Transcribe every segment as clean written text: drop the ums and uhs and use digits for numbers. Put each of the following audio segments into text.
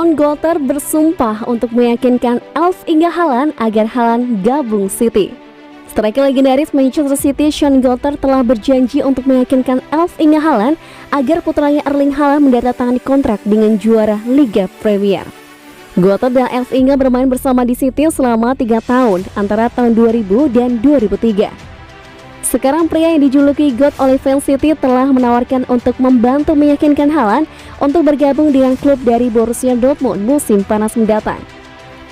Sean Gotter bersumpah untuk meyakinkan Erling Haaland agar Haaland gabung City. Striker legendaris Manchester City Sean Gotter telah berjanji untuk meyakinkan Erling Haaland agar putranya Erling Haaland mendatangani kontrak dengan juara Liga Premier. Gotter dan Erling bermain bersama di City selama 3 tahun antara tahun 2000 dan 2003. Sekarang pria yang dijuluki God oleh fans City telah menawarkan untuk membantu meyakinkan Haaland untuk bergabung dengan klub dari Borussia Dortmund musim panas mendatang.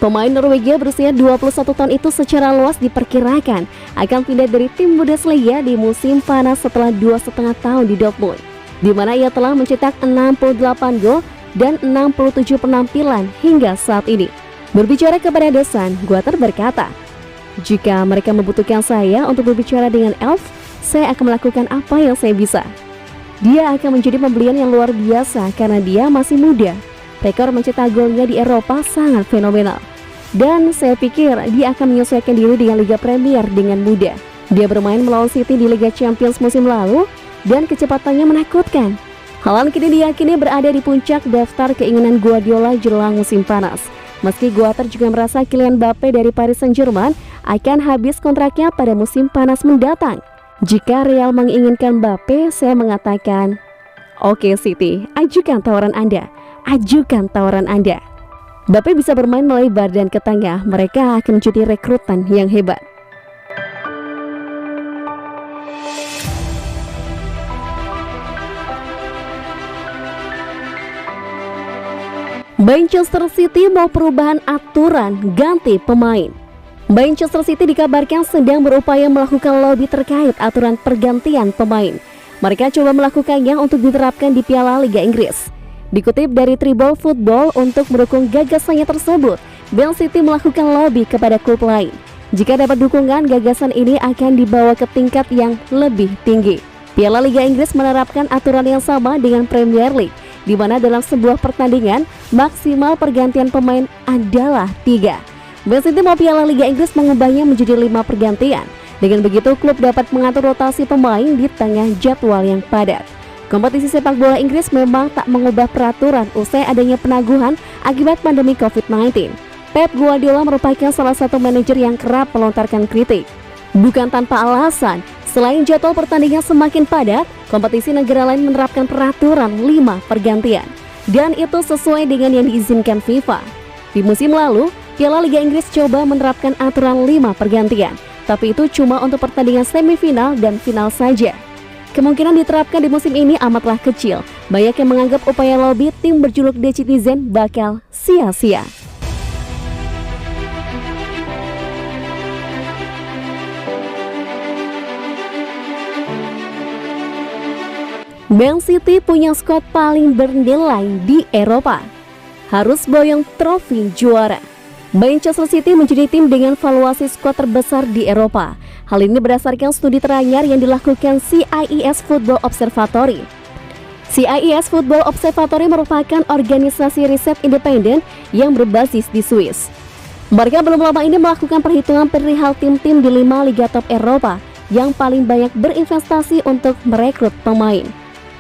Pemain Norwegia berusia 21 tahun itu secara luas diperkirakan akan pindah dari tim Bundesliga di musim panas setelah 2,5 tahun di Dortmund, di mana ia telah mencetak 68 gol dan 67 penampilan hingga saat ini. Berbicara kepada The Sun, Gotter berkata, "Jika mereka membutuhkan saya untuk berbicara dengan Elf, saya akan melakukan apa yang saya bisa. Dia akan menjadi pembelian yang luar biasa karena dia masih muda. Rekor mencetak golnya di Eropa sangat fenomenal. Dan saya pikir dia akan menyesuaikan diri dengan Liga Premier dengan mudah. Dia bermain melawan City di Liga Champions musim lalu dan kecepatannya menakutkan." Haaland kini diyakini berada di puncak daftar keinginan Guardiola jelang musim panas. Meski Gotter juga merasa Kylian Mbappe dari Paris Saint-Germain akan habis kontraknya pada musim panas mendatang. "Jika Real menginginkan Mbappe, saya mengatakan, oke City, ajukan tawaran Anda. Ajukan tawaran Anda. Mbappe bisa bermain melebar dan ke tengah, mereka akan menjadi rekrutan yang hebat." Manchester City mau perubahan aturan ganti pemain. Manchester City dikabarkan sedang berupaya melakukan lobby terkait aturan pergantian pemain. Mereka coba melakukannya untuk diterapkan di Piala Liga Inggris. Dikutip dari Tribal Football, untuk mendukung gagasannya tersebut, Man City melakukan lobby kepada klub lain. Jika dapat dukungan, gagasan ini akan dibawa ke tingkat yang lebih tinggi. Piala Liga Inggris menerapkan aturan yang sama dengan Premier League, di mana dalam sebuah pertandingan maksimal pergantian pemain adalah 3. Man City mau Piala Liga Inggris mengubahnya menjadi 5 pergantian. Dengan begitu klub dapat mengatur rotasi pemain di tengah jadwal yang padat. Kompetisi sepak bola Inggris memang tak mengubah peraturan usai adanya penaguhan akibat pandemi COVID-19. Pep Guardiola merupakan salah satu manajer yang kerap melontarkan kritik. Bukan tanpa alasan, selain jadwal pertandingan semakin padat, kompetisi negara lain menerapkan peraturan 5 pergantian. Dan itu sesuai dengan yang diizinkan FIFA. Di musim lalu, Piala Liga Inggris coba menerapkan aturan 5 pergantian, tapi itu cuma untuk pertandingan semifinal dan final saja. Kemungkinan diterapkan di musim ini amatlah kecil. Banyak yang menganggap upaya lobby tim berjuluk The Citizen bakal sia-sia. Man City punya skuad paling bernilai di Eropa. Harus boyong trofi juara. Manchester City menjadi tim dengan valuasi skuad terbesar di Eropa. Hal ini berdasarkan studi teranyar yang dilakukan CIES Football Observatory. CIES Football Observatory merupakan organisasi riset independen yang berbasis di Swiss. Mereka belum lama ini melakukan perhitungan perihal tim-tim di 5 liga top Eropa yang paling banyak berinvestasi untuk merekrut pemain.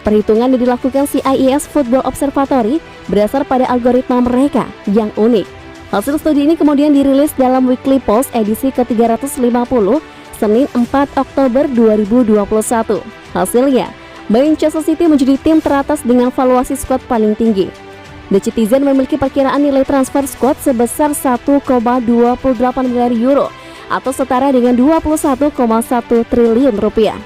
Perhitungan yang dilakukan CIES Football Observatory berdasar pada algoritma mereka yang unik. Hasil studi ini kemudian dirilis dalam Weekly Post edisi ke-350 Senin 4 Oktober 2021. Hasilnya, Manchester City menjadi tim teratas dengan valuasi skuad paling tinggi. The Citizen memiliki perkiraan nilai transfer skuad sebesar 1,28 miliar euro atau setara dengan 21,1 triliun rupiah.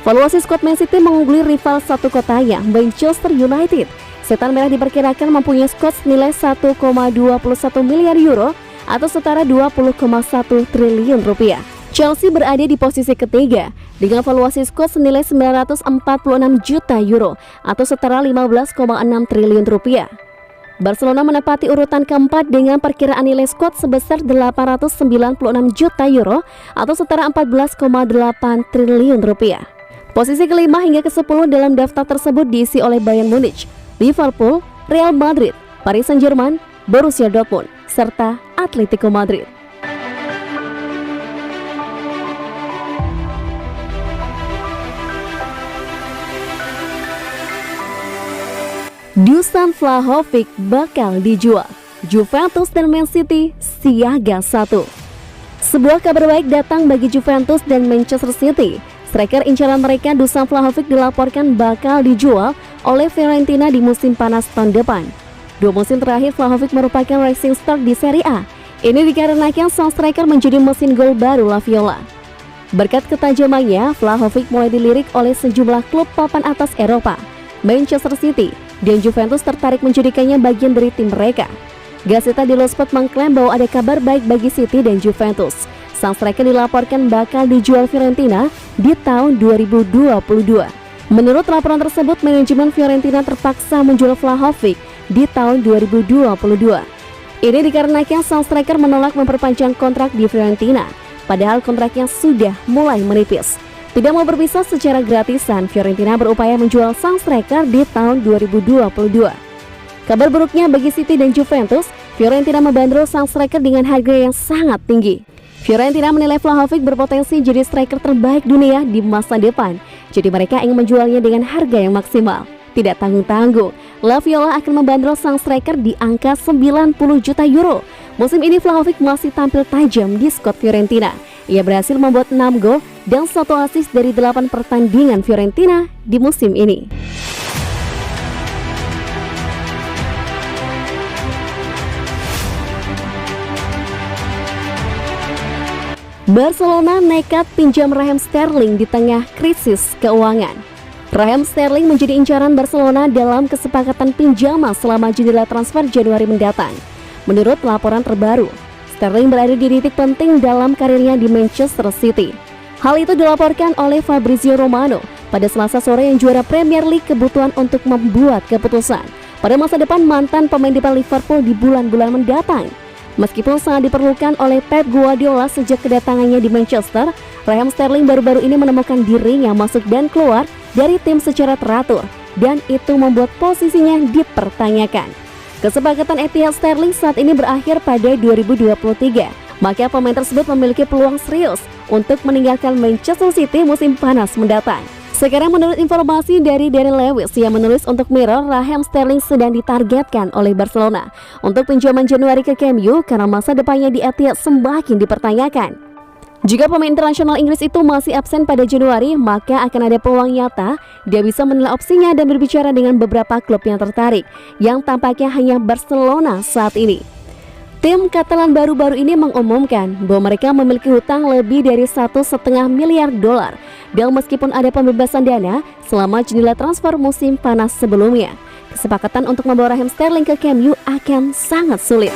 Valuasi skuad Man City mengungguli rival satu kotanya, Manchester United. Setan Merah diperkirakan mempunyai skuad nilai 1,21 miliar euro atau setara 20,1 triliun rupiah. Chelsea berada di posisi ketiga dengan valuasi skuad senilai 946 juta euro atau setara 15,6 triliun rupiah. Barcelona menempati urutan keempat dengan perkiraan nilai skuad sebesar 896 juta euro atau setara 14,8 triliun rupiah. Posisi kelima hingga ke-10 dalam daftar tersebut diisi oleh Bayern Munich, Liverpool, Real Madrid, Paris Saint-Germain, Borussia Dortmund, serta Atletico Madrid. Dusan Vlahovic bakal dijual. Juventus dan Man City siaga satu. Sebuah kabar baik datang bagi Juventus dan Manchester City. Striker incaran mereka Dusan Vlahovic dilaporkan bakal dijual oleh Fiorentina di musim panas tahun depan. 2 musim terakhir Vlahovic merupakan rising star di Serie A. Ini dikarenakan sang striker menjadi mesin gol baru La Viola. Berkat ketajamannya, Vlahovic mulai dilirik oleh sejumlah klub papan atas Eropa. Manchester City dan Juventus tertarik menjadikannya bagian dari tim mereka. Gazeta dello Sport mengklaim bahwa ada kabar baik bagi City dan Juventus. Sang striker dilaporkan bakal dijual Fiorentina di tahun 2022. Menurut laporan tersebut, manajemen Fiorentina terpaksa menjual Vlahovic di tahun 2022. Ini dikarenakan sang striker menolak memperpanjang kontrak di Fiorentina, padahal kontraknya sudah mulai menipis. Tidak mau berpisah secara gratisan, Fiorentina berupaya menjual sang striker di tahun 2022. Kabar buruknya bagi City dan Juventus, Fiorentina membandrol sang striker dengan harga yang sangat tinggi. Fiorentina menilai Vlahovic berpotensi jadi striker terbaik dunia di masa depan, jadi mereka ingin menjualnya dengan harga yang maksimal. Tidak tanggung-tanggung, La Viola akan membandrol sang striker di angka 90 juta euro. Musim ini Vlahovic masih tampil tajam di skuad Fiorentina. Ia berhasil membuat 6 gol dan 1 assist dari 8 pertandingan Fiorentina di musim ini. Barcelona nekat pinjam Raheem Sterling di tengah krisis keuangan. Raheem Sterling menjadi incaran Barcelona dalam kesepakatan pinjaman selama jendela transfer Januari mendatang. Menurut laporan terbaru, Sterling berada di titik penting dalam karirnya di Manchester City. Hal itu dilaporkan oleh Fabrizio Romano pada Selasa sore yang juara Premier League kebutuhan untuk membuat keputusan pada masa depan mantan pemain depan Liverpool di bulan-bulan mendatang. Meskipun sangat diperlukan oleh Pep Guardiola sejak kedatangannya di Manchester, Raheem Sterling baru-baru ini menemukan dirinya masuk dan keluar dari tim secara teratur, dan itu membuat posisinya dipertanyakan. Kesepakatan Etihad Sterling saat ini berakhir pada 2023, maka pemain tersebut memiliki peluang serius untuk meninggalkan Manchester City musim panas mendatang. Sekarang menurut informasi dari Darren Lewis yang menulis untuk Mirror, Raheem Sterling sedang ditargetkan oleh Barcelona untuk pinjaman Januari ke Camp Nou karena masa depannya di Etihad semakin dipertanyakan. Jika pemain internasional Inggris itu masih absen pada Januari, maka akan ada peluang nyata dia bisa menilai opsinya dan berbicara dengan beberapa klub yang tertarik, yang tampaknya hanya Barcelona saat ini. Tim Catalan baru-baru ini mengumumkan bahwa mereka memiliki hutang lebih dari $1,5 miliar, dan meskipun ada pembebasan dana selama jendela transfer musim panas sebelumnya, kesepakatan untuk membawa Raheem Sterling ke Camp Nou akan sangat sulit.